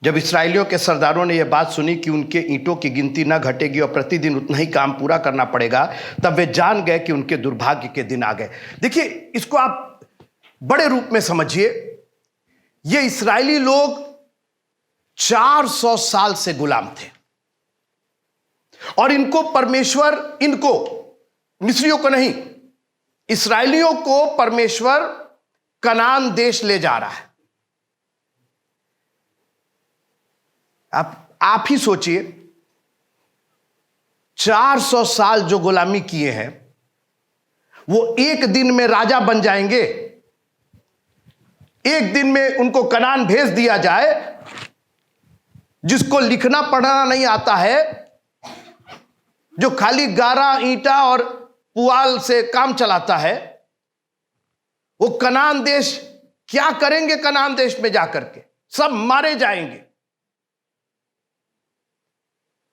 जब इस्राएलियों के सरदारों ने यह बात सुनी कि उनके ईंटों की गिनती न घटेगी और प्रतिदिन उतना ही काम पूरा करना पड़ेगा, तब वे जान गए कि उनके दुर्भाग्य के दिन आ गए। देखिए, इसको आप बड़े रूप में समझिए। ये इस्राएली लोग 400 साल से गुलाम थे और इनको परमेश्वर, इनको, मिस्रियों को नहीं, इस्राएलियों को परमेश्वर कनान देश ले जा रहा है। आप ही सोचिए, 400 साल जो गुलामी किए हैं, वो एक दिन में राजा बन जाएंगे। एक दिन में उनको कनान भेज दिया जाए। जिसको लिखना पढ़ना नहीं आता है, जो खाली गारा ईंटा और पुआल से काम चलाता है, वो कनान देश क्या करेंगे? कनान देश में जाकर के सब मारे जाएंगे।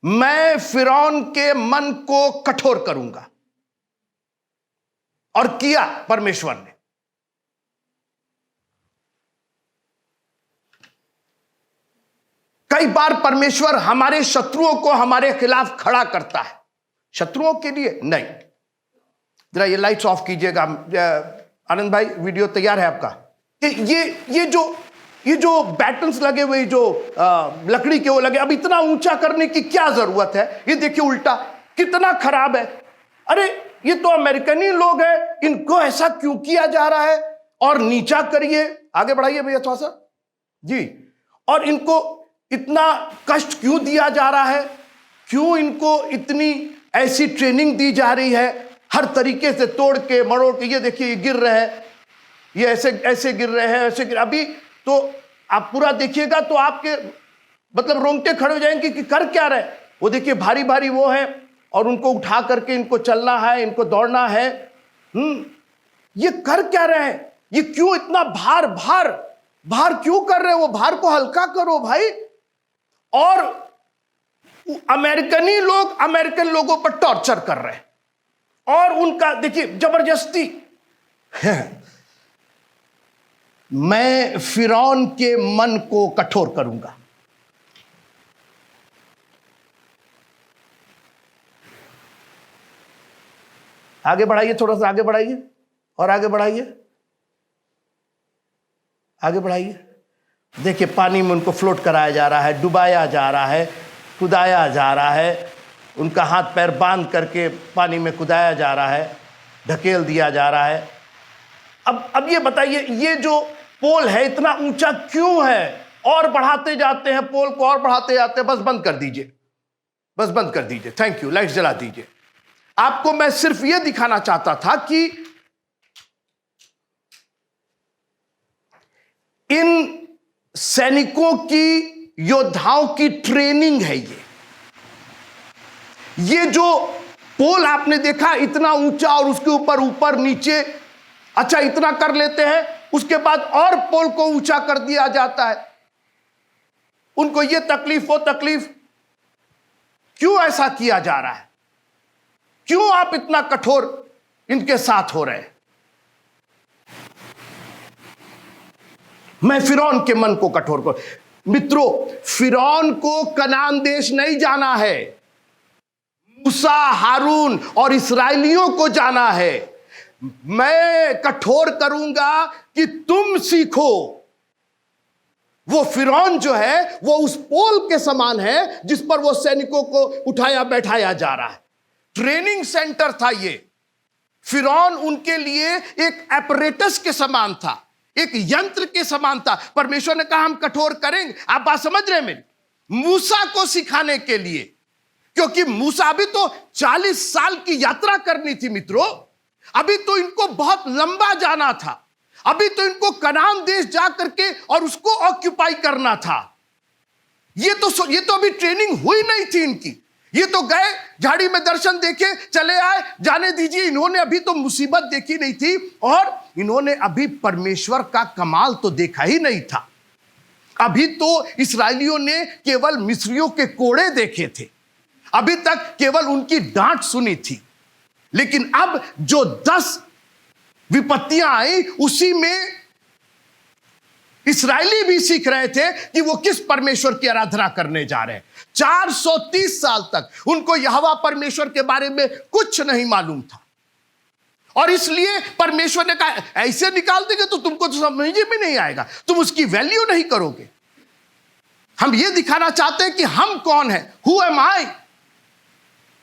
मैं फिरौन के मन को कठोर करूंगा, और किया परमेश्वर ने। कई बार परमेश्वर हमारे शत्रुओं को हमारे खिलाफ खड़ा करता है। शत्रुओं के लिए नहीं। जरा ये लाइट्स ऑफ कीजिएगा। आनंद भाई, वीडियो तैयार है आपका? ये जो बैटन्स लगे हुए, जो लकड़ी के वो लगे, अब इतना ऊंचा करने की क्या जरूरत है? ये देखिए उल्टा कितना खराब है। अरे ये तो अमेरिकनी लोग हैं, इनको ऐसा क्यों किया जा रहा है? और नीचा करिए, आगे बढ़ाइए भैया थोड़ा सा जी। और इनको इतना कष्ट क्यों दिया जा रहा है? क्यों इनको इतनी ऐसी ट्रेनिंग दी जा रही है? हर तरीके से तोड़ के मरोड़ के। ये देखिए, ये गिर रहे हैं, ये ऐसे ऐसे गिर रहे हैं, ऐसे गिर। अभी तो आप पूरा देखिएगा तो आपके मतलब रोंगटे खड़े हो जाएंगे कि कर क्या रहे। वो देखिए भारी भारी वो है, और उनको उठा करके इनको चलना है, इनको दौड़ना है। ये कर क्या रहे हैं? ये क्यों इतना भार भार भार क्यों कर रहे हो? वो भार को हल्का करो भाई। और अमेरिकनी लोग अमेरिकन लोगों पर टॉर्चर कर रहे हैं, और उनका देखिए जबरदस्ती। मैं फिरौन के मन को कठोर करूंगा। आगे बढ़ाइए, थोड़ा सा आगे बढ़ाइए, और आगे बढ़ाइए, आगे बढ़ाइए। देखिए पानी में उनको फ्लोट कराया जा रहा है, डुबाया जा रहा है, कुदाया जा रहा है। उनका हाथ पैर बांध करके पानी में कुदाया जा रहा है, ढकेल दिया जा रहा है। अब ये बताइए, ये जो पोल है इतना ऊंचा क्यों है? और बढ़ाते जाते हैं पोल को, और बढ़ाते जाते हैं। बस बंद कर दीजिए, बस बंद कर दीजिए। थैंक यू, लाइट्स जला दीजिए। आपको मैं सिर्फ यह दिखाना चाहता था कि इन सैनिकों की, योद्धाओं की ट्रेनिंग है ये जो पोल आपने देखा इतना ऊंचा, और उसके ऊपर ऊपर नीचे, अच्छा इतना कर लेते हैं, उसके बाद और पोल को ऊंचा कर दिया जाता है। उनको ये तकलीफ, वो तकलीफ। क्यों ऐसा किया जा रहा है? क्यों आप इतना कठोर इनके साथ हो रहे हैं? मैं फिरौन के मन को कठोर करूं। मित्रों, फिरौन को कनान देश नहीं जाना है, मूसा, हारून और इस्राएलियों को जाना है। मैं कठोर करूंगा कि तुम सीखो। वो फिरौन जो है वो उस पोल के समान है जिस पर वो सैनिकों को उठाया बैठाया जा रहा है। ट्रेनिंग सेंटर था ये। फिरौन उनके लिए एक एपरेटस के समान था, एक यंत्र के समान था। परमेश्वर ने कहा हम कठोर करेंगे। आप बात समझ रहे हैं मेरी? मूसा को सिखाने के लिए, क्योंकि मूसा अभी तो 40 साल की यात्रा करनी थी मित्रों। अभी तो इनको बहुत लंबा जाना था। अभी तो इनको कनान देश जा करके और उसको ऑक्यूपाई करना था। ये तो अभी ट्रेनिंग हुई नहीं थी इनकी। ये तो गए, झाड़ी में दर्शन देखे, चले आए, जाने दीजिए। इन्होंने अभी तो मुसीबत देखी नहीं थी, और इन्होंने अभी परमेश्वर का कमाल तो देखा ही नहीं था। अभी तो इस्राएलियों ने केवल मिस्रियों के कोड़े देखे थे, अभी तक केवल उनकी डांट सुनी थी। लेकिन अब जो 10 विपत्तियां आई, उसी में इस्राएली भी सीख रहे थे कि वो किस परमेश्वर की आराधना करने जा रहे हैं। 430 साल तक उनको यहोवा परमेश्वर के बारे में कुछ नहीं मालूम था, और इसलिए परमेश्वर ने कहा ऐसे निकाल देंगे तो तुमको तो समझ में नहीं आएगा, तुम उसकी वैल्यू नहीं करोगे। हम ये दिखाना चाहते हैं कि हम कौन है, हु एम आई,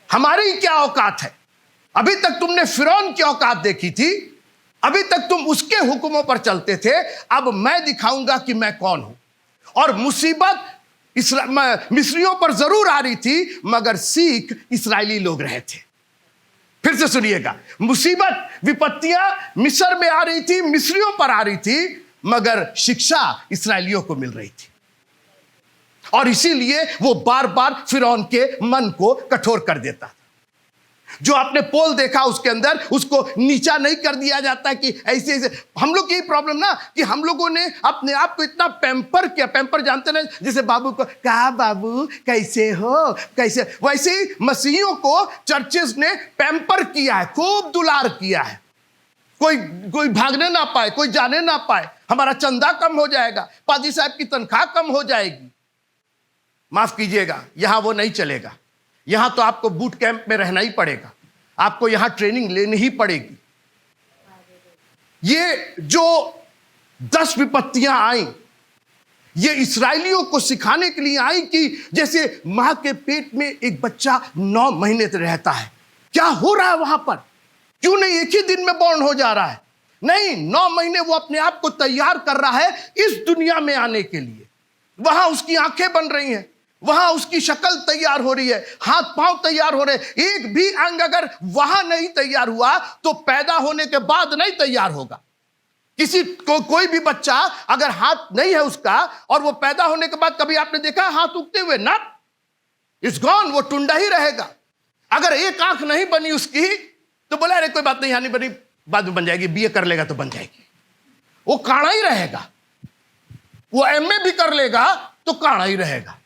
हमारी क्या औकात है। अभी तक तुमने फिरौन की औकात देखी थी, अभी तक तुम उसके हुक्मों पर चलते थे, अब मैं दिखाऊंगा कि मैं कौन हूं। और मुसीबत मिस्रियों पर जरूर आ रही थी, मगर सीख इस्राएली लोग रहे थे। फिर से सुनिएगा, मुसीबत विपत्तियां मिस्र में आ रही थी, मिस्रियों पर आ रही थी, मगर शिक्षा इस्राएलियों को मिल रही थी। और इसीलिए वो बार बार फिरौन के मन को कठोर कर देता था। जो आपने पोल देखा उसके अंदर उसको नीचा नहीं कर दिया जाता कि ऐसे ऐसे। हम लोग की प्रॉब्लम ना कि हम लोगों ने अपने आप को इतना पैम्पर किया। पैम्पर जानते ना, जैसे बाबू को कहा बाबू कैसे हो कैसे, वैसे ही मसीहियों को चर्चेस ने पैम्पर किया है, खूब दुलार किया है। कोई भागने ना पाए, कोई जाने ना पाए, हमारा चंदा कम हो जाएगा, पादी साहब की तनख्वाह कम हो जाएगी। माफ कीजिएगा, यहां वो नहीं चलेगा। यहां तो आपको बूट कैंप में रहना ही पड़ेगा, आपको यहां ट्रेनिंग लेनी ही पड़ेगी। ये जो 10 विपत्तियां आई, ये इस्राएलियों को सिखाने के लिए आई कि जैसे मां के पेट में एक बच्चा 9 महीने तक रहता है, क्या हो रहा है वहां पर, क्यों नहीं एक ही दिन में बॉर्न हो जा रहा है। नहीं, 9 महीने वो अपने आप को तैयार कर रहा है इस दुनिया में आने के लिए। वहां उसकी आंखें बन रही हैं, वहां उसकी शक्ल तैयार हो रही है, हाथ पांव तैयार हो रहे हैं। एक भी अंग अगर वहां नहीं तैयार हुआ तो पैदा होने के बाद नहीं तैयार होगा। किसी को कोई भी बच्चा अगर हाथ नहीं है उसका और वो पैदा होने के बाद कभी आपने देखा हाथ उगते हुए? ना, इट्स गॉन, वो टुंडा ही रहेगा। अगर एक आंख नहीं बनी उसकी तो बोला अरे कोई बात नहीं, यहां नहीं बनी, बाद में बन जाएगी, बीए कर लेगा तो बन जाएगी। वो काड़ा ही रहेगा। वो एमए भी कर लेगा तो काड़ा ही रहेगा।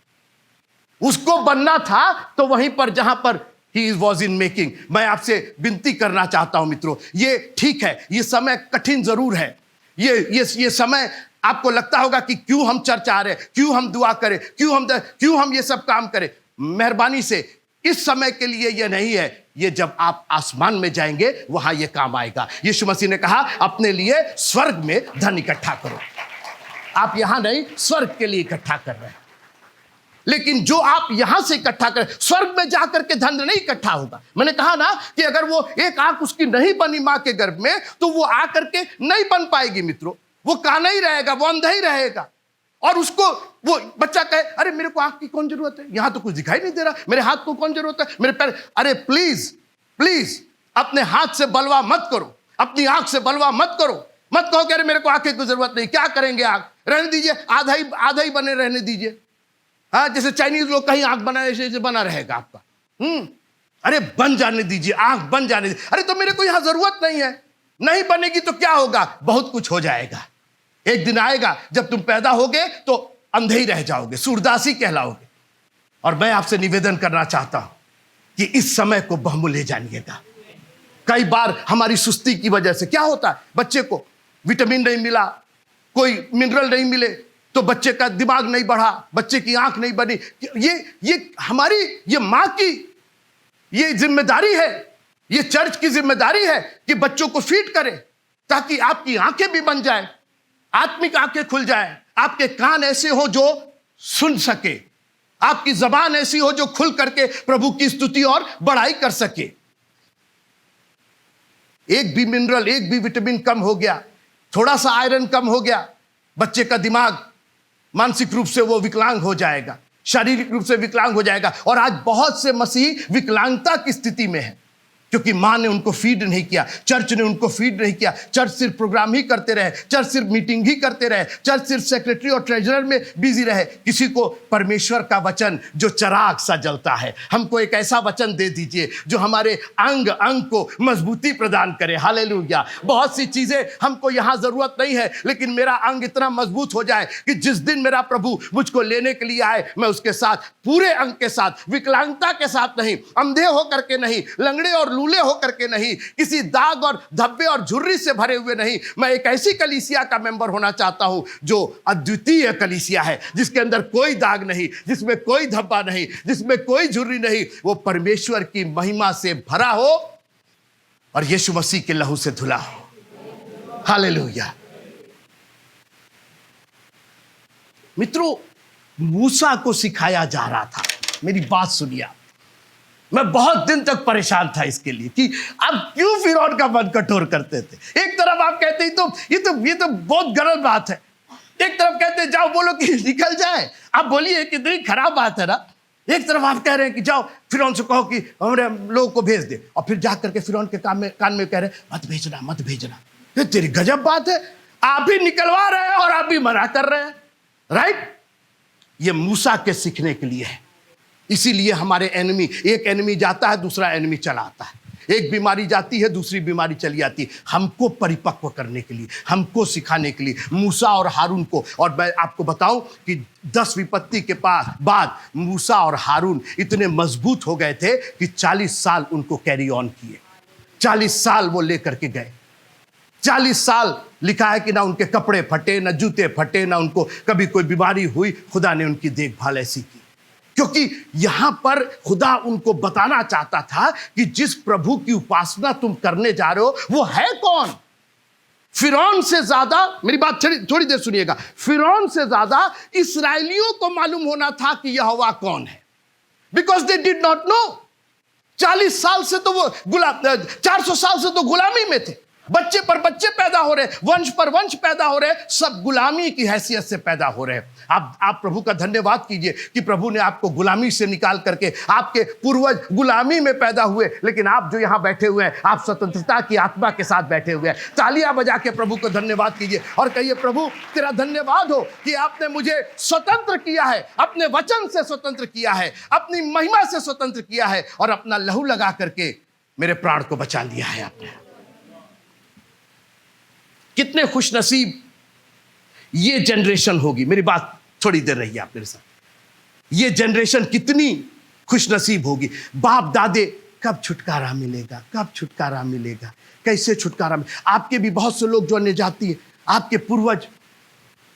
उसको बनना था तो वहीं पर जहां पर ही वॉज इन मेकिंग। मैं आपसे विनती करना चाहता हूं मित्रों, ये ठीक है, ये समय कठिन जरूर है। ये समय आपको लगता होगा कि क्यों हम चर्च आ रहे हैं, क्यों हम दुआ करें, क्यों हम ये सब काम करें। मेहरबानी से इस समय के लिए ये नहीं है, ये जब आप आसमान में जाएंगे वहां ये काम आएगा। यीशु मसीह ने कहा अपने लिए स्वर्ग में धन इकट्ठा करो। आप यहां नहीं, स्वर्ग के लिए इकट्ठा कर रहे हैं। लेकिन जो आप यहां से इकट्ठा करें, स्वर्ग में जाकर के धन नहीं इकट्ठा होगा। मैंने कहा ना कि अगर वो एक आंख उसकी नहीं बनी मां के गर्भ में तो वो आकर के नहीं बन पाएगी मित्रों। वो काना ही रहेगा, वो अंधा ही रहेगा। और उसको वो बच्चा कहे अरे मेरे को आंख की कौन जरूरत है, यहां तो कुछ दिखाई नहीं दे रहा, मेरे हाथ को कौन जरूरत है, मेरे पैर। अरे प्लीज प्लीज अपने हाथ से बलवा मत करो, अपनी आंख से बलवा मत करो। मत कहो कि अरे मेरे को आंखें की जरूरत नहीं, क्या करेंगे आंख, रहने दीजिए, आधा ही बने रहने दीजिए। हाँ, जैसे चाइनीज लोग कहीं आंख बनाए ऐसे बना रहेगा आपका। अरे बन जाने दीजिए, आंख बन जाने दीजिए। अरे तो मेरे को यहां जरूरत नहीं है, नहीं बनेगी तो क्या होगा, बहुत कुछ हो जाएगा। एक दिन आएगा जब तुम पैदा होगे तो अंधे ही रह जाओगे, सूरदासी कहलाओगे। और मैं आपसे निवेदन करना चाहता हूं कि इस समय को बहुमूल्य जानिएगा। कई बार हमारी सुस्ती की वजह से क्या होता है, बच्चे को विटामिन नहीं मिला, कोई मिनरल नहीं मिले तो बच्चे का दिमाग नहीं बढ़ा, बच्चे की आंख नहीं बनी। ये हमारी, ये मां की ये जिम्मेदारी है, ये चर्च की जिम्मेदारी है कि बच्चों को फीड करे ताकि आपकी आंखें भी बन जाए, आत्मिक आंखें खुल जाए, आपके कान ऐसे हो जो सुन सके, आपकी जबान ऐसी हो जो खुल करके प्रभु की स्तुति और बड़ाई कर सके। एक भी मिनरल, एक भी विटामिन कम हो गया, थोड़ा सा आयरन कम हो गया, बच्चे का दिमाग मानसिक रूप से वो विकलांग हो जाएगा, शारीरिक रूप से विकलांग हो जाएगा। और आज बहुत से मसीही विकलांगता की स्थिति में है क्योंकि मां ने उनको फीड नहीं किया, चर्च ने उनको फीड नहीं किया। चर्च सिर्फ प्रोग्राम ही करते रहे, चर्च सिर्फ मीटिंग ही करते रहे, चर्च सिर्फ सेक्रेटरी और ट्रेजरर में बिजी रहे। किसी को परमेश्वर का वचन जो चिराग सा जलता है, हमको एक ऐसा वचन दे दीजिए जो हमारे अंग अंग को मजबूती प्रदान करे। हालेलुया। बहुत सी चीजें हमको यहाँ जरूरत नहीं है, लेकिन मेरा अंग इतना मजबूत हो जाए कि जिस दिन मेरा प्रभु मुझको लेने के लिए आए, मैं उसके साथ पूरे अंग के साथ, विकलांगता के साथ नहीं, अंधे होकर के नहीं, लंगड़े और मलूले होकर के नहीं, किसी दाग और धब्बे और झुर्री से भरे हुए नहीं। मैं एक ऐसी कलीसिया का मेंबर होना चाहता हूं जो अद्वितीय कलीसिया है, जिसके अंदर कोई दाग नहीं, जिसमें कोई धब्बा नहीं, जिसमें कोई झुर्री नहीं। वो परमेश्वर की महिमा से भरा हो और यीशु मसीह के लहू से धुला हो। हालेलुया। मित्रों, मूसा को सिखाया जा रहा था, मेरी बात सुनिए आप। मैं बहुत दिन तक परेशान था इसके लिए कि आप क्यों फिरौन का मन कठोर करते थे। एक तरफ आप कहते हैं तो ये तो बहुत गलत बात है, एक तरफ कहते हैं जाओ बोलो कि निकल जाए। आप बोलिए कितनी खराब बात है ना। एक तरफ आप कह रहे हैं कि जाओ फिरौन से कहो कि हमारे लोगों को भेज दे, और फिर जा करके फिरौन के कान में कह रहे मत भेजना मत भेजना। ये तेरी गजब बात है, आप भी निकलवा रहे हैं और आप भी मना कर रहे हैं। राइट? ये मूसा के सीखने के लिए है। इसीलिए हमारे एनिमी, एक एनिमी जाता है दूसरा एनिमी चला आता है, एक बीमारी जाती है दूसरी बीमारी चली आती है, हमको परिपक्व करने के लिए, हमको सिखाने के लिए मूसा और हारून को। और मैं आपको बताऊं कि 10 विपत्ति के बाद मूसा और हारून इतने मजबूत हो गए थे कि 40 साल उनको कैरी ऑन किए। 40 साल वो लेकर के गए। 40 साल लिखा है कि ना उनके कपड़े फटे, ना जूते फटे, ना उनको कभी कोई बीमारी हुई। खुदा ने उनकी देखभाल ऐसी की, क्योंकि यहां पर खुदा उनको बताना चाहता था कि जिस प्रभु की उपासना तुम करने जा रहे हो वो है कौन। फिरौन से ज्यादा, मेरी बात थोड़ी देर सुनिएगा, फिरौन से ज्यादा इस्राएलियों को मालूम होना था कि यहोवा कौन है, because they did not know. 40 साल से तो वो 400 साल से तो गुलामी में थे। बच्चे पर बच्चे पैदा हो रहे, वंश पर वंश पैदा हो रहे, सब गुलामी की हैसियत से पैदा हो रहे। आप प्रभु का धन्यवाद कीजिए कि प्रभु ने आपको गुलामी से निकाल करके, आपके पूर्वज गुलामी में पैदा हुए, लेकिन आप जो यहां बैठे हुए हैं आप स्वतंत्रता की आत्मा के साथ बैठे हुए हैं। तालियां बजा के प्रभु को धन्यवाद कीजिए और कहिए प्रभु तेरा धन्यवाद हो कि आपने मुझे स्वतंत्र किया है, अपने वचन से स्वतंत्र किया है, अपनी महिमा से स्वतंत्र किया है और अपना लहू लगा करके मेरे प्राण को बचा लिया है आपने। कितने खुशनसीब ये जनरेशन होगी। मेरी बात थोड़ी देर रही आप मेरे साथ। ये जनरेशन कितनी खुशनसीब होगी। बाप दादे, कब छुटकारा मिलेगा, कब छुटकारा मिलेगा, कैसे छुटकारा मिलेगा। आपके भी बहुत से लोग जो अन्य जाति है, आपके पूर्वज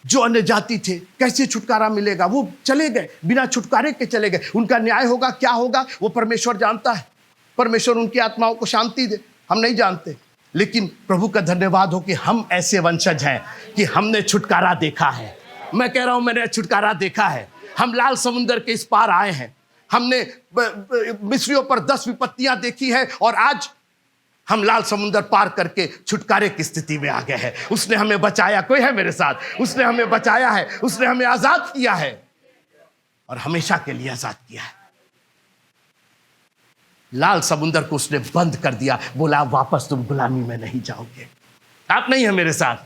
जो अन्य जाति थे, कैसे छुटकारा मिलेगा। वो चले गए, बिना छुटकारे के चले गए। उनका न्याय होगा, क्या होगा वो परमेश्वर जानता है। परमेश्वर उनकी आत्माओं को शांति दे, हम नहीं जानते। लेकिन प्रभु का धन्यवाद हो कि हम ऐसे वंशज हैं कि हमने छुटकारा देखा है। मैं कह रहा हूं मैंने छुटकारा देखा है। हम लाल समुंदर के इस पार आए हैं, हमने मिस्रियों पर 10 विपत्तियां देखी है और आज हम लाल समुंदर पार करके छुटकारे की स्थिति में आ गए हैं। उसने हमें बचाया, कोई है मेरे साथ, उसने हमें बचाया है, उसने हमें आजाद किया है और हमेशा के लिए आजाद किया है। लाल समुंदर को उसने बंद कर दिया, बोला वापस तुम गुलामी में नहीं जाओगे। आप नहीं है मेरे साथ,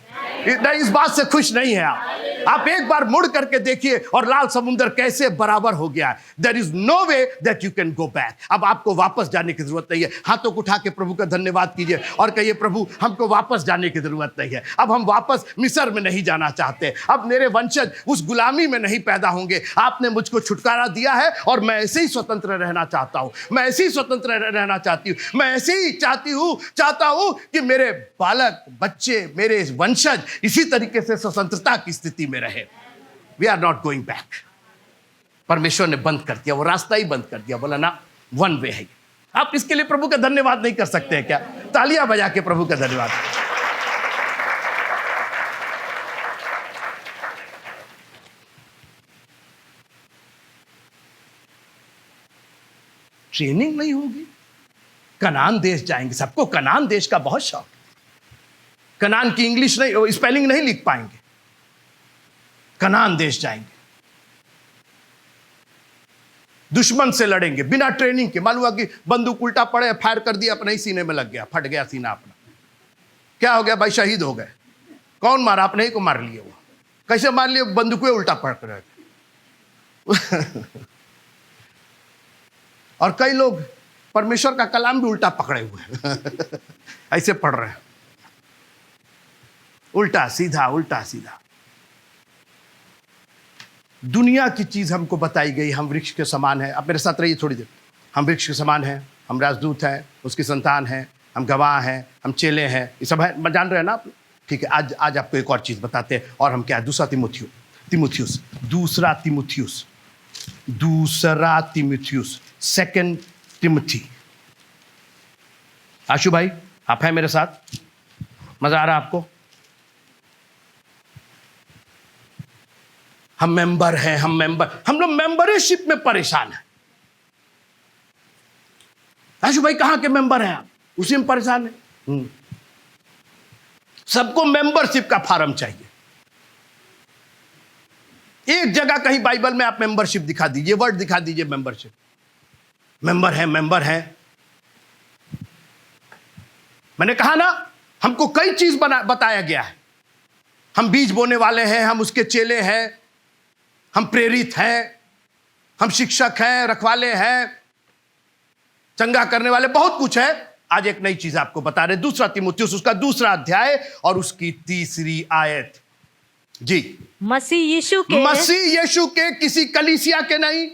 इस बात से खुश नहीं है आप एक बार मुड़ करके देखिए और लाल समुंदर कैसे बराबर हो गया है। There is no way that you can go back. अब आपको वापस जाने की जरूरत नहीं है। हाथों को उठा के प्रभु का धन्यवाद कीजिए और कहिए प्रभु हमको वापस जाने की जरूरत नहीं है। अब हम वापस मिस्र में नहीं जाना चाहते। अब मेरे वंशज उस गुलामी में नहीं पैदा होंगे। आपने मुझको छुटकारा दिया है और मैं ऐसे ही स्वतंत्र रहना चाहता हूं। मैं ऐसे ही स्वतंत्र रहना चाहती हूं। मैं ऐसे ही चाहता हूं कि मेरे बालक, बच्चे, मेरे वंशज इसी तरीके से स्वतंत्रता की स्थिति में रहे। We are not going back. परमेश्वर ने बंद कर दिया, वो रास्ता ही बंद कर दिया, बोला ना वन वे है। आप इसके लिए प्रभु का धन्यवाद नहीं कर सकते हैं क्या? तालियां बजा के प्रभु का धन्यवाद। ट्रेनिंग नहीं होगी, कनान देश जाएंगे। सबको कनान देश का बहुत शौक। कनान की इंग्लिश नहीं, स्पेलिंग नहीं लिख पाएंगे। कनान देश जाएंगे, दुश्मन से लड़ेंगे बिना ट्रेनिंग के। मालूम हुआ कि बंदूक उल्टा पड़े, फायर कर दिया, अपने ही सीने में लग गया, फट गया सीना अपना। क्या हो गया भाई? शहीद हो गए। कौन मारा? अपने ही को मार लिए। वो कैसे मार लिए? बंदूकें उल्टा पड़ रहे थे। और कई लोग परमेश्वर का कलाम भी उल्टा पकड़े हुए हैं। ऐसे पढ़ रहे हैं, उल्टा सीधा उल्टा सीधा। दुनिया की चीज हमको बताई गई, हम वृक्ष के समान हैं। अब मेरे साथ रहिए थोड़ी देर। हम वृक्ष के समान हैं, हम राजदूत हैं, उसकी संतान हैं, हम गवाह हैं, हम चेले हैं, ये सब है, जान रहे हैं ना आप? ठीक है, आज आपको एक और चीज़ बताते हैं। और हम क्या है, दूसरा तिमुथियुस, सेकंड तिमुथी। आशु भाई, आप हैं मेरे साथ? मजा आ रहा है आपको? हम मेंबर हैं, हम लोग मेंबरशिप में परेशान हैं। आशु भाई कहां के मेंबर हैं आप? उसी में परेशान है। सबको मेंबरशिप का फॉर्म चाहिए। एक जगह कहीं बाइबल में आप मेंबरशिप दिखा दीजिए, वर्ड दिखा दीजिए मेंबरशिप। मेंबर है। मैंने कहा ना, हमको कई चीज बताया गया है। हम बीज बोने वाले हैं, हम उसके चेले हैं, हम प्रेरित हैं, हम शिक्षक हैं, रखवाले हैं, चंगा करने वाले, बहुत कुछ है। आज एक नई चीज आपको बता रहे, दूसरा तीमुथियुस उसका 2 अध्याय और उसकी 3 आयत। जी, मसीह यीशु के, किसी कलीसिया के नहीं,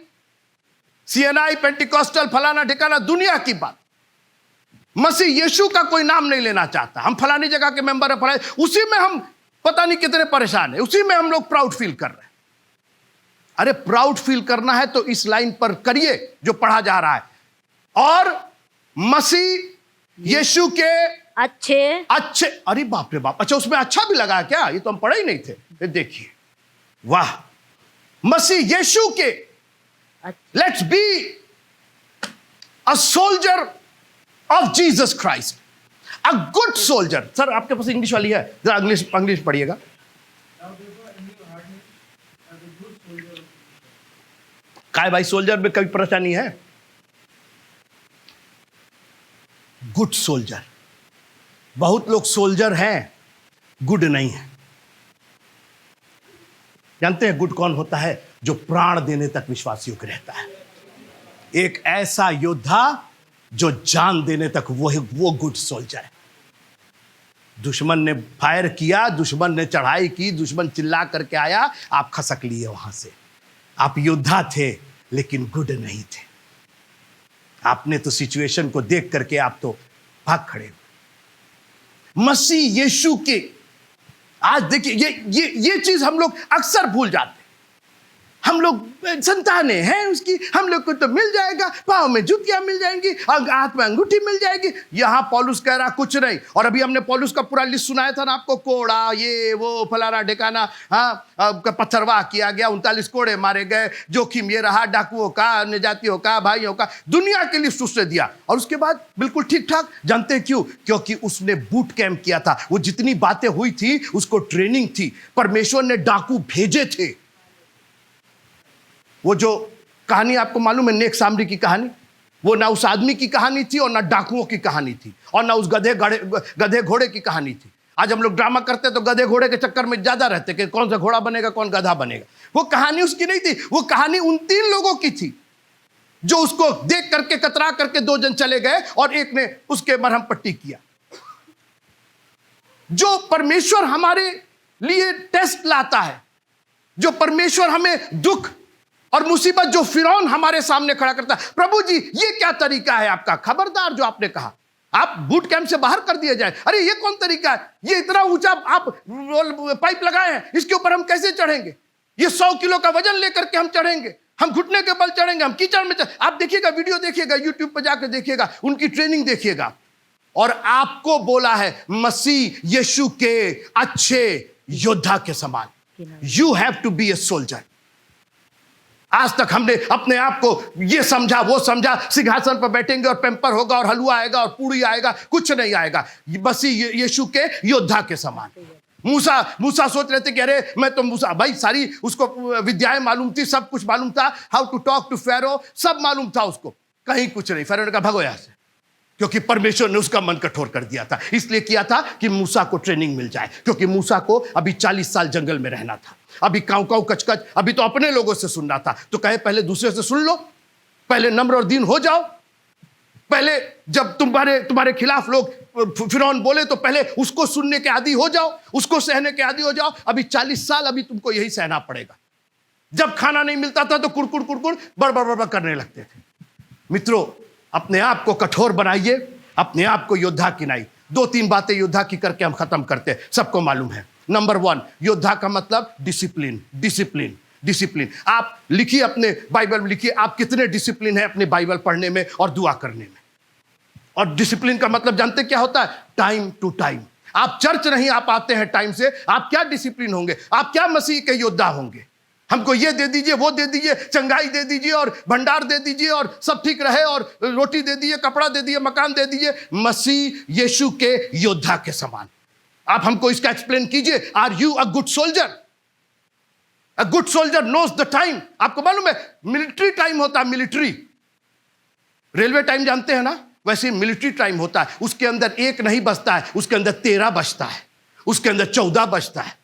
सीएनआई, पेंटिकॉस्टल, फलाना ठिकाना, दुनिया की बात। मसीह यीशु का कोई नाम नहीं लेना चाहता। हम फलानी जगह के मेंबर हैं, फलानी, उसी में हम पता नहीं कितने परेशान है, उसी में हम लोग प्राउड फील कर रहे हैं। अरे प्राउड फील करना है तो इस लाइन पर करिए जो पढ़ा जा रहा है। और मसीह यीशु के अच्छे, अरे बाप रे बाप, अच्छा उसमें अच्छा भी लगा क्या? ये तो हम पढ़े ही नहीं थे। देखिए, वाह, मसीह यीशु के, let's be a soldier of Jesus Christ, a good soldier. Sir आपके पास इंग्लिश वाली है, जरा इंग्लिश पढ़िएगा। काय भाई, सोल्जर में कभी परेशानी है? Good soldier. बहुत लोग सोल्जर हैं, गुड नहीं है। जानते हैं गुड कौन होता है? जो प्राण देने तक विश्वासियों के रहता है। एक ऐसा योद्धा जो जान देने तक, वो गुड सोल्जर है। दुश्मन ने फायर किया, दुश्मन ने चढ़ाई की, दुश्मन चिल्ला करके आया, आप खसक लिए वहां से। आप योद्धा थे लेकिन गुड नहीं थे। आपने तो सिचुएशन को देख करके आप तो भाग खड़े हुए। मसीह यीशु के, आज देखिए ये चीज हम लोग अक्सर भूल जाते हैं। हम लोग संतानें हैं उसकी, हम लोग को तो मिल जाएगा, पांव में जुतियां मिल जाएंगी, हाथ में अंगूठी मिल जाएगी। यहां पौलुस कह रहा कुछ नहीं। और अभी हमने पौलुस का पूरा लिस्ट सुनाया था ना आपको, कोड़ा, ये वो फलाना ठिकाना, पत्थरवाह किया गया, 39 कोड़े मारे गए, जोखिम ये रहा, डाकुओं का, अन्य जातियों का, भाइयों का, दुनिया की लिस्ट उसने दिया। और उसके बाद बिल्कुल ठीक ठाक। जानते हैं क्यों? क्योंकि उसने बूट कैंप किया था। वो जितनी बातें हुई थी उसको ट्रेनिंग थी। परमेश्वर ने डाकू भेजे थे। वो जो कहानी आपको मालूम है, नेक सामरी की कहानी, वो ना उस आदमी की कहानी थी और ना डाकुओं की कहानी थी और ना उस गधे घोड़े की कहानी थी। आज हम लोग ड्रामा करते तो गधे घोड़े के चक्कर में ज्यादा रहते कि कौन सा घोड़ा बनेगा, कौन गधा बनेगा। वो कहानी उसकी नहीं थी। वो कहानी उन 3 लोगों की थी जो उसको देख करके कतरा करके 2 जन चले गए और एक ने उसके मरहम पट्टी किया। जो परमेश्वर हमारे लिए टेस्ट लाता है, जो परमेश्वर हमें दुख और मुसीबत, जो फिरौन हमारे सामने खड़ा करता है, प्रभु जी ये क्या तरीका है आपका? खबरदार जो आपने कहा, आप बूट कैंप से बाहर कर दिए जाए। अरे ये कौन तरीका है? ये इतना ऊंचा आप पाइप लगाए हैं, इसके ऊपर हम कैसे चढ़ेंगे? ये 100 किलो का वजन लेकर के हम चढ़ेंगे, हम घुटने के बल चढ़ेंगे, हम कीचड़ में आप देखिएगा, वीडियो देखिएगा, यूट्यूब पर जाकर देखिएगा, उनकी ट्रेनिंग देखिएगा। और आपको बोला है मसीह यीशु के अच्छे योद्धा के समान, you have to be a soldier. आज तक हमने अपने आप को ये समझा, वो समझा, सिंहासन पर बैठेंगे और पेम्पर होगा और हलवा आएगा और पूड़ी आएगा, कुछ नहीं आएगा। मसीह यीशु के योद्धा के समान। मूसा सोच रहे थे कि अरे मैं तो मूसा, भाई सारी उसको विद्याएं मालूम थी, सब कुछ मालूम था, हाउ टू टॉक टू फेरो, सब मालूम था उसको। कहीं कुछ नहीं। फेरो ने कहा भगो यहां से, क्योंकि परमेश्वर ने उसका मन कठोर कर दिया था। इसलिए किया था कि मूसा को ट्रेनिंग मिल जाए, क्योंकि मूसा को अभी 40 साल जंगल में रहना था। अभी काऊ काऊ कचकच, अभी तो अपने लोगों से सुनना था। तो कहे पहले दूसरे से सुन लो, पहले नम्र और दीन हो जाओ। पहले जब तुम्हारे खिलाफ लोग फिरौन बोले तो पहले उसको सुनने के आदी हो जाओ, उसको सहने के आदी हो जाओ। अभी 40 साल अभी तुमको यही सहना पड़ेगा। जब खाना नहीं मिलता था तो कुड़कुड़ कुड़कुड़ बड़बड़ करने लगते थे। मित्रों, अपने आप को कठोर बनाइए, अपने आप को योद्धा की नहीं। 2-3 बातें योद्धा की करके हम खत्म करते हैं, सबको मालूम है। नंबर 1, योद्धा का मतलब डिसिप्लिन। Discipline, discipline. आप लिखिए, अपने बाइबल में लिखिए, आप कितने डिसिप्लिन है अपने बाइबल पढ़ने में और दुआ करने में। और डिसिप्लिन का मतलब जानते क्या होता है? Time to time. आप चर्च नहीं आ पाते हैं टाइम से, आप क्या डिसिप्लिन होंगे? आप क्या मसीह के योद्धा होंगे? हमको ये दे दीजिए, वो दे दीजिए, चंगाई दे दीजिए और भंडार दे दीजिए और सब ठीक रहे, और रोटी दे दीजिए, कपड़ा दे दीजिए, मकान दे दीजिए। मसीह यीशु के योद्धा के समान। आप हमको इसका एक्सप्लेन कीजिए। Are you a good soldier? A good soldier knows the time. आपको मालूम है मिलिट्री टाइम होता है, मिलिट्री। रेलवे टाइम जानते हैं ना, वैसे मिलिट्री टाइम होता है। उसके अंदर 1 नहीं बजता है, उसके अंदर 13 बजता है, उसके अंदर 14 बजता है।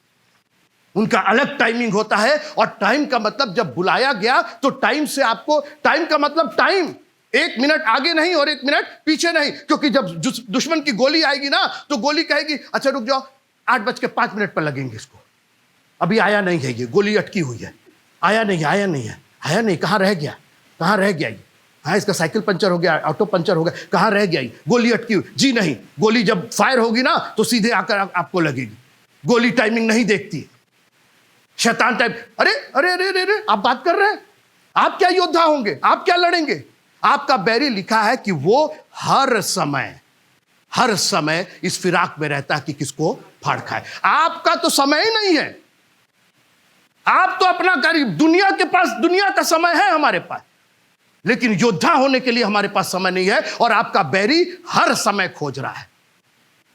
उनका अलग टाइमिंग होता है। और टाइम का मतलब जब बुलाया गया तो टाइम से आपको, टाइम का मतलब टाइम, 1 मिनट आगे नहीं और 1 मिनट पीछे नहीं। क्योंकि जब दुश्मन की गोली आएगी ना, तो गोली कहेगी अच्छा रुक जाओ, 8:05 पर लगेंगे इसको, अभी आया नहीं है, ये गोली अटकी हुई है, आया नहीं है, आया नहीं है, आया नहीं, कहाँ रह गया, कहाँ रह गया ये? हाँ, इसका साइकिल पंचर हो गया, ऑटो पंचर हो गया, कहाँ रह गया ये? गोली अटकी हुई। जी नहीं, गोली जब फायर होगी ना तो सीधे आकर आपको लगेगी। गोली टाइमिंग नहीं देखती। शैतान टाइप, अरे अरे अरे अरे अरे, आप बात कर रहे हैं? आप क्या योद्धा होंगे? आप क्या लड़ेंगे? आपका बैरी लिखा है कि वो हर समय इस फिराक में रहता है कि किसको फाड़ खाए। आपका तो समय ही नहीं है। आप तो अपना करीब, दुनिया के पास दुनिया का समय है हमारे पास, लेकिन योद्धा होने के लिए हमारे पास समय नहीं है। और आपका बैरी हर समय खोज रहा है।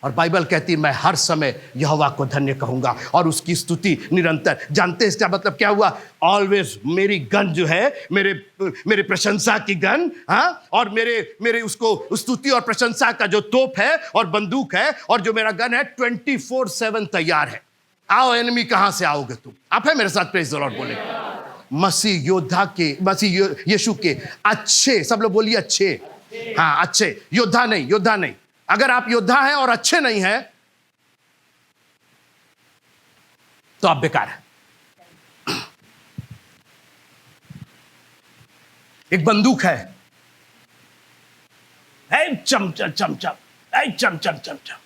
और बाइबल कहती है मैं हर समय यहोवा को धन्य कहूंगा और उसकी स्तुति निरंतर। जानते हैं इसका मतलब क्या हुआ? ऑलवेज मेरी गन जो है, मेरे प्रशंसा की गन, हाँ, और मेरे उसको स्तुति और प्रशंसा का जो तोप है और बंदूक है और जो मेरा गन है 24/7 तैयार है। आओ एनिमी, कहां से आओगे तुम? आप है मेरे साथ? प्रेज द लॉर्ड बोले। मसीह योद्धा के, मसीह यीशु के अच्छे, सब लोग बोलिए अच्छे, हाँ अच्छे, योद्धा नहीं, योद्धा नहीं। अगर आप योद्धा हैं और अच्छे नहीं हैं तो आप बेकार हैं। एक बंदूक है, चम चम चम चम, चम चम चम चम,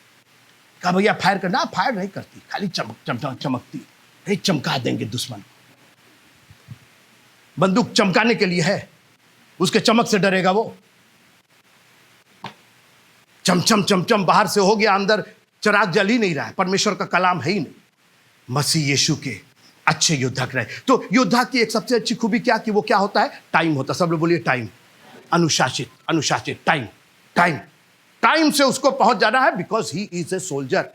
कहा भैया फायर करना, फायर नहीं करती, खाली चमकती है, चमका देंगे दुश्मन। बंदूक चमकाने के लिए है, उसके चमक से डरेगा वो। चमचम चमचम बाहर से हो गया, अंदर चिराग जल ही नहीं रहा है, परमेश्वर का कलाम है ही नहीं। मसीह यीशु के अच्छे योद्धा रहे। तो योद्धा की एक सबसे अच्छी खूबी क्या, कि वो क्या होता है? टाइम होता है। सब लोग बोलिए टाइम। अनुशासित, अनुशासित, टाइम, टाइम, टाइम से उसको पहुंच जाना है, because he is a soldier.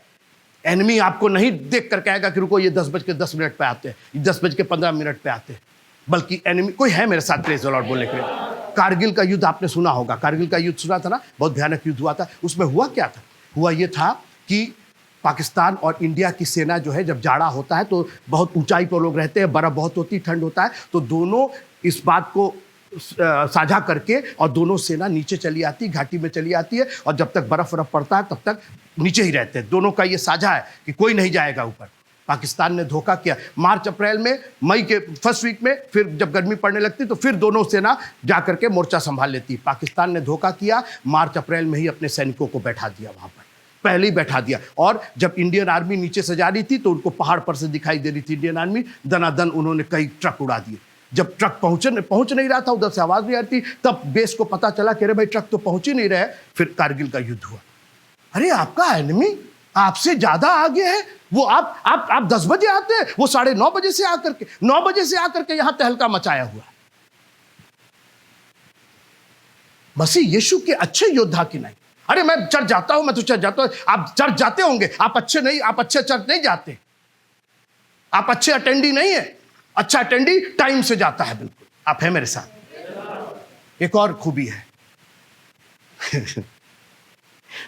Enemy आपको नहीं देख कर कहेगा कि रुको ये 10:10 पे आते हैं, 10:15 पे आते हैं, बल्कि एनिमी कोई है मेरे साथ? प्रेज द लॉर्ड बोलने के लिए। कारगिल का युद्ध आपने सुना होगा, कारगिल का युद्ध सुना था ना, बहुत भयानक युद्ध हुआ था। उसमें हुआ क्या था? हुआ ये था कि पाकिस्तान और इंडिया की सेना जो है, जब जाड़ा होता है तो बहुत ऊंचाई पर लोग रहते हैं, बर्फ बहुत होती, ठंड होता है, तो दोनों इस बात को साझा करके और दोनों सेना नीचे चली आती, घाटी में चली आती है, और जब तक बर्फ पड़ता है तब तक नीचे ही रहते हैं। दोनों का ये साझा है कि कोई नहीं जाएगा ऊपर। पाकिस्तान ने धोखा किया। मार्च अप्रैल में, मई के फर्स्ट वीक में, फिर जब गर्मी पड़ने लगती तो फिर दोनों सेना जाकर के मोर्चा संभाल लेती। पाकिस्तान ने धोखा किया, मार्च अप्रैल में ही अपने सैनिकों को बैठा दिया वहां पर, पहले ही बैठा दिया। और जब इंडियन आर्मी नीचे से जा रही थी तो उनको पहाड़ पर से दिखाई दे रही थी इंडियन आर्मी, दनादन उन्होंने कई ट्रक उड़ा दिए। जब ट्रक पहुंच नहीं रहा था, उधर से आवाज नहीं आ रही थी, तब बेस को पता चला कि अरे भाई ट्रक तो पहुंच ही नहीं रहे। फिर कारगिल का युद्ध हुआ। अरे आपका एनिमी आपसे ज्यादा आगे है, वो आप 10 बजे आते हैं, वो 9:30 बजे से आकर के 9 बजे से आकर के यहां तहलका मचाया हुआ है। मसीह यीशु के अच्छे योद्धा की नहीं। अरे मैं चर्च जाता हूं, मैं तो चर्च जाता हूं। आप चर्च जाते होंगे, आप अच्छे नहीं, आप अच्छे चर्च नहीं जाते, आप अच्छे अटेंडी नहीं है। अच्छा अटेंडी टाइम से जाता है, बिल्कुल। आप है मेरे साथ? एक और खूबी है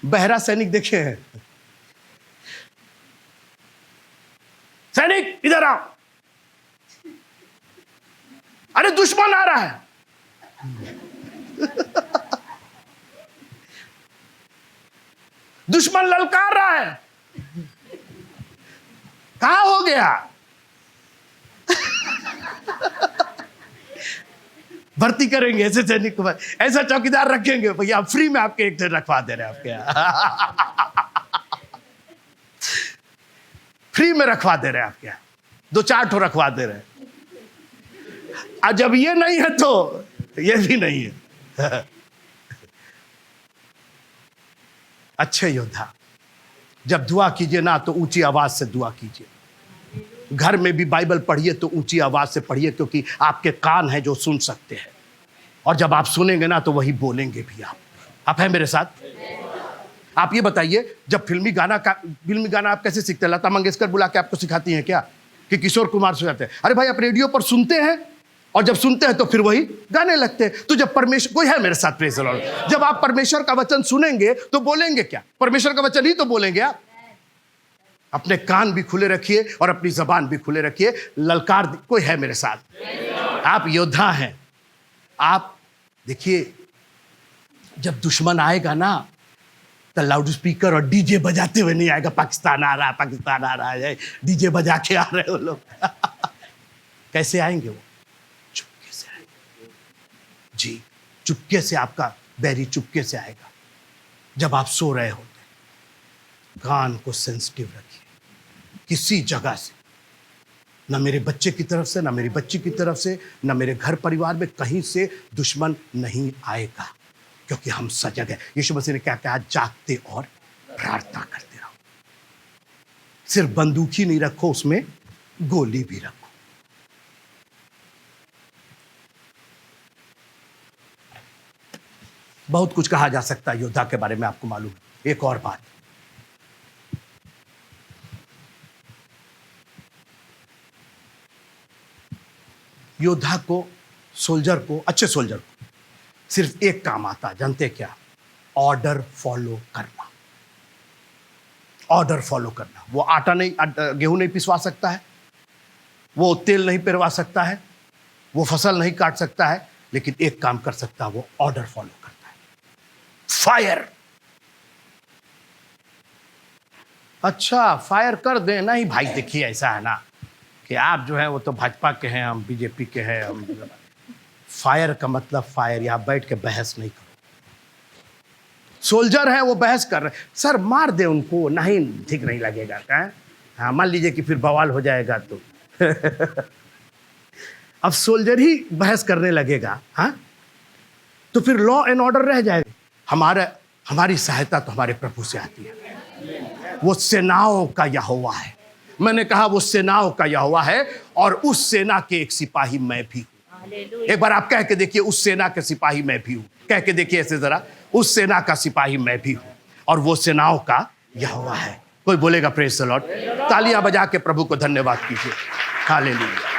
बहरा सैनिक देखे हैं? सैनिक इधर आओ, अरे दुश्मन आ रहा है दुश्मन ललकार रहा है, कहां हो गया? भर्ती करेंगे ऐसे सैनिक को, ऐसा चौकीदार रखेंगे भैया, फ्री में आपके एक रखवा दे रहे हैं आपके यहाँ। फ्री में रखवा दे रहे हैं आपके यहाँ, 2-4 ठो रखवा दे रहे हैं। और जब ये नहीं है तो ये भी नहीं है। अच्छे योद्धा, जब दुआ कीजिए ना तो ऊंची आवाज से दुआ कीजिए। घर में भी बाइबल पढ़िए तो ऊंची आवाज से पढ़िए, क्योंकि आपके कान हैं जो सुन सकते हैं, और जब आप सुनेंगे ना तो वही बोलेंगे भी आप हैं मेरे साथ? आप ये बताइए, जब फिल्मी गाना आप कैसे सीखते हैं? लता मंगेशकर बुला के आपको सिखाती हैं क्या, कि किशोर कुमार सिखाते हैं? अरे भाई, आप रेडियो पर सुनते हैं, और जब सुनते हैं तो फिर वही गाने लगते हैं। तो जब परमेश्वर, कोई है मेरे साथ? Praise the Lord. जब आप परमेश्वर का वचन सुनेंगे तो बोलेंगे क्या? परमेश्वर का वचन ही तो बोलेंगे आप। अपने कान भी खुले रखिए और अपनी जबान भी खुले रखिए। ललकार, कोई है मेरे साथ? आप योद्धा हैं। आप देखिए, जब दुश्मन आएगा ना तो लाउड स्पीकर और डीजे बजाते हुए नहीं आएगा, पाकिस्तान आ रहा है, पाकिस्तान आ रहा है, डीजे बजा के आ रहे हो लोग। कैसे आएंगे वो? चुपके से आएंगे जी, चुपके से। आपका बैरी चुपके से आएगा। जब आप सो रहे होते, कान को सेंसिटिव रखिए, किसी जगह से, ना मेरे बच्चे की तरफ से, ना मेरी बच्ची की तरफ से, ना मेरे घर परिवार में कहीं से दुश्मन नहीं आएगा, क्योंकि हम सजग हैं। यीशु मसीह ने क्या कहा? जागते और प्रार्थना करते रहो। सिर्फ बंदूक ही नहीं रखो, उसमें गोली भी रखो। बहुत कुछ कहा जा सकता है योद्धा के बारे में, आपको मालूम है। एक और बात, योद्धा को, सोल्जर को, अच्छे सोल्जर को सिर्फ एक काम आता है, जानते क्या? ऑर्डर फॉलो करना। ऑर्डर फॉलो करना। वो आटा नहीं, गेहूं नहीं पिसवा सकता है, वो तेल नहीं पिरवा सकता है, वो फसल नहीं काट सकता है, लेकिन एक काम कर सकता है, वो ऑर्डर फॉलो करता है। फायर। अच्छा, फायर कर दे? नहीं भाई, देखिए ऐसा है ना कि आप जो है वो तो भाजपा के हैं, हम बीजेपी के हैं। हम फायर का मतलब फायर, यहां बैठ के बहस नहीं करो। सोल्जर है, वो बहस कर रहे, सर मार दे उनको, नहीं ठीक नहीं लगेगा क्या? हाँ, मान लीजिए कि फिर बवाल हो जाएगा तो अब सोल्जर ही बहस करने लगेगा, हाँ, तो फिर लॉ एंड ऑर्डर रह जाएगा। हमारी सहायता तो हमारे प्रभु से आती है। वो सेनाओं का यहोवा है। मैंने कहा वो सेनाओं का यहोवा है, और उस सेना के एक सिपाही मैं भी हूं। एक बार आप कह के देखिए, उस सेना के सिपाही मैं भी हूं। कह के देखिए ऐसे जरा, उस सेना का सिपाही मैं भी हूं, और वो सेनाओं का यहोवा है। कोई बोलेगा प्रेज़ द लॉर्ड? तालियां बजा के प्रभु को धन्यवाद कीजिए। हालेलुया।